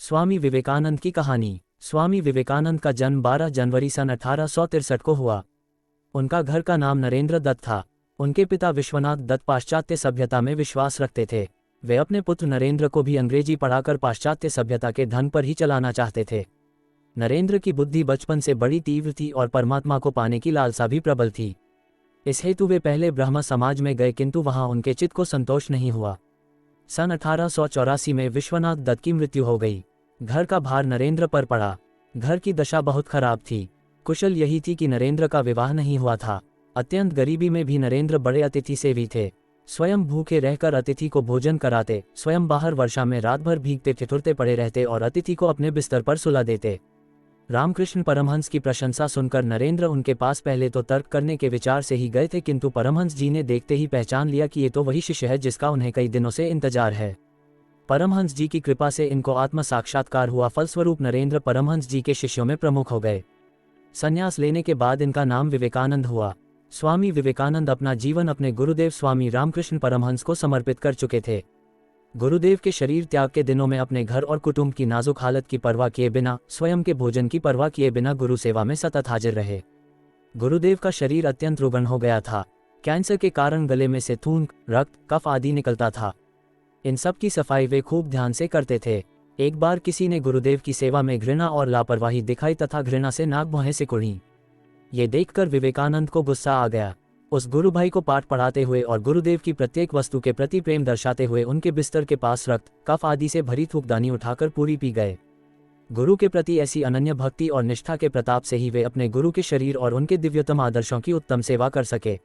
स्वामी विवेकानंद की कहानी। स्वामी विवेकानंद का जन्म 12 जनवरी सन 1863 को हुआ। उनका घर का नाम नरेंद्र दत्त था। उनके पिता विश्वनाथ दत्त पाश्चात्य सभ्यता में विश्वास रखते थे। वे अपने पुत्र नरेंद्र को भी अंग्रेजी पढ़ाकर पाश्चात्य सभ्यता के धन पर ही चलाना चाहते थे। नरेंद्र की बुद्धि बचपन से बड़ी तीव्र थी और परमात्मा को पाने की लालसा भी प्रबल थी। इस हेतु वे पहले ब्रह्म समाज में गए, किंतु वहां उनके चित्त को संतोष नहीं हुआ। सन 1884 में विश्वनाथ दत्त की मृत्यु हो गई। घर का भार नरेंद्र पर पड़ा। घर की दशा बहुत खराब थी। कुशल यही थी कि नरेंद्र का विवाह नहीं हुआ था। अत्यंत गरीबी में भी नरेंद्र बड़े अतिथि सेवी थे। स्वयं भूखे रहकर अतिथि को भोजन कराते, स्वयं बाहर वर्षा में रात भर भीगते ठिठुरते पड़े रहते और अतिथि को अपने बिस्तर पर सुला देते। रामकृष्ण परमहंस की प्रशंसा सुनकर नरेंद्र उनके पास पहले तो तर्क करने के विचार से ही गए थे, किंतु परमहंस जी ने देखते ही पहचान लिया कि ये तो वही शिष्य है जिसका उन्हें कई दिनों से इंतजार है। परमहंस जी की कृपा से इनको आत्म साक्षात्कार हुआ। फलस्वरूप नरेंद्र परमहंस जी के शिष्यों में प्रमुख हो गए। संन्यास लेने के बाद इनका नाम विवेकानंद हुआ। स्वामी विवेकानंद अपना जीवन अपने गुरुदेव स्वामी रामकृष्ण परमहंस को समर्पित कर चुके थे। गुरुदेव के शरीर त्याग के दिनों में अपने घर और कुटुंब की नाजुक हालत की परवाह किए बिना, स्वयं के भोजन की परवाह किए बिना गुरु सेवा में सतत हाजिर रहे। गुरुदेव का शरीर अत्यंत रुग्ण हो गया था। कैंसर के कारण गले में से थूक, रक्त, कफ आदि निकलता था। इन सब की सफाई वे खूब ध्यान से करते थे। एक बार किसी ने गुरुदेव की सेवा में घृणा और लापरवाही दिखाई तथा घृणा से नाक भौहें सिकुड़ी। ये देखकर विवेकानंद को गुस्सा आ गया। उस गुरु भाई को पाठ पढ़ाते हुए और गुरुदेव की प्रत्येक वस्तु के प्रति प्रेम दर्शाते हुए उनके बिस्तर के पास रक्त, कफ आदि से भरी थूकदानी उठाकर पूरी पी गए। गुरु के प्रति ऐसी अनन्य भक्ति और निष्ठा के प्रताप से ही वे अपने गुरु के शरीर और उनके दिव्यतम आदर्शों की उत्तम सेवा कर सके।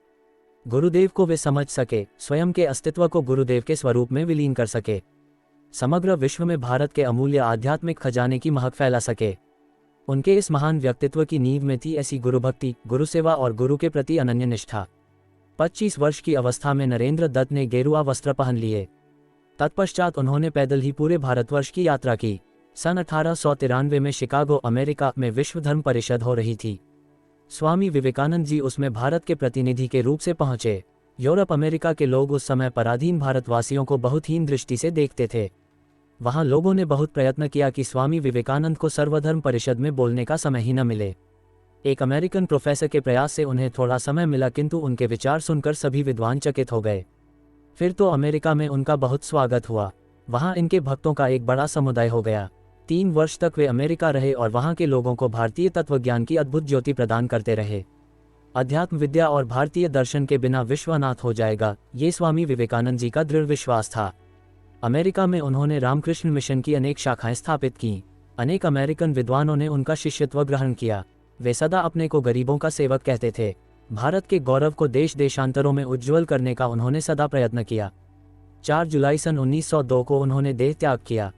गुरुदेव को वे समझ सके, स्वयं के अस्तित्व को गुरुदेव के स्वरूप में विलीन कर सके, समग्र विश्व में भारत के अमूल्य आध्यात्मिक खजाने की महक फैला सके। उनके इस महान व्यक्तित्व की नींव में थी ऐसी गुरुभक्ति, गुरुसेवा और गुरु के प्रति अनन्य निष्ठा। 25 वर्ष की अवस्था में नरेंद्र दत्त ने गेरुआ वस्त्र पहन लिए। तत्पश्चात उन्होंने पैदल ही पूरे भारतवर्ष की यात्रा की। सन 1893 में शिकागो, अमेरिका में विश्व धर्म परिषद हो रही थी। स्वामी विवेकानंद जी उसमें भारत के प्रतिनिधि के रूप से पहुंचे। यूरोप, अमेरिका के लोग उस समय पराधीन भारतवासियों को बहुत हीन दृष्टि से देखते थे। वहां लोगों ने बहुत प्रयत्न किया कि स्वामी विवेकानंद को सर्वधर्म परिषद में बोलने का समय ही न मिले। एक अमेरिकन प्रोफेसर के प्रयास से उन्हें थोड़ा समय मिला, किंतु उनके विचार सुनकर सभी विद्वान चकित हो गए। फिर तो अमेरिका में उनका बहुत स्वागत हुआ। वहां इनके भक्तों का एक बड़ा समुदाय हो गया। 3 वर्ष तक वे अमेरिका रहे और वहां के लोगों को भारतीय तत्वज्ञान की अद्भुत ज्योति प्रदान करते रहे। अध्यात्म विद्या और भारतीय दर्शन के बिना विश्व अनाथ हो जाएगा, ये स्वामी विवेकानंद जी का दृढ़ विश्वास था। अमेरिका में उन्होंने रामकृष्ण मिशन की अनेक शाखाएं स्थापित की। अनेक अमेरिकन विद्वानों ने उनका शिष्यत्व ग्रहण किया। वे सदा अपने को गरीबों का सेवक कहते थे। भारत के गौरव को देश देशांतरों में उज्ज्वल करने का उन्होंने सदा प्रयत्न किया। 4 जुलाई सन 1902 को उन्होंने देह त्याग किया।